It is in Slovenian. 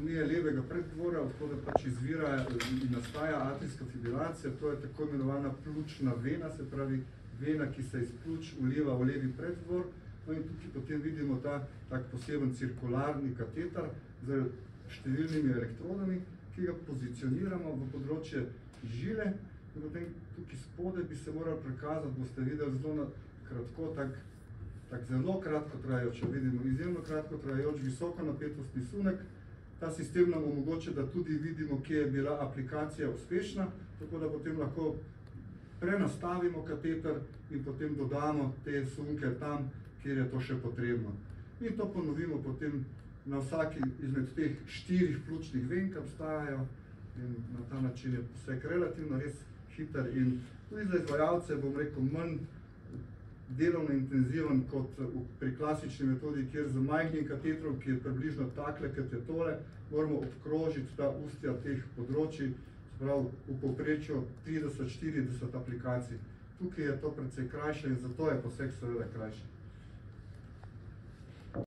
apneje levega preddvora, odkud pač izvira in nastaja atrijska fibrilacija, to je tako imenovana pljučna vena, se pravi vena, ki se iz pljuč vliva v levi preddvor. No in tukaj potem vidimo tak poseben cirkularni kateter z številnimi elektrodami, ki ga pozicioniramo v področje žile. In potem tukaj spode bi se morali prikazati, boste videli zelo kratko, zelo kratko trajajoč, vidimo izjemno kratko trajajoč, visoko napetostni sunek. Ta sistem nam omogoča, da tudi vidimo, kje je bila aplikacija uspešna, tako da potem lahko prenastavimo kateter in potem dodamo te sunke tam, kjer je to še potrebno. In to ponovimo potem na vsaki izmed teh 4 pljučnih ven, ki obstajajo, in na ta način je poseg relativno res hiter in tudi za izvajalce, bom rekel, manj delovno intenziven kot pri klasični metodi, kjer z majhnim katetrom, ki je približno takle, kot je tole, moramo obkrožiti ta ustja teh področij, se pravi v povprečju 30-40 aplikacij. Tukaj je to precej krajše in zato je poseg seveda krajši.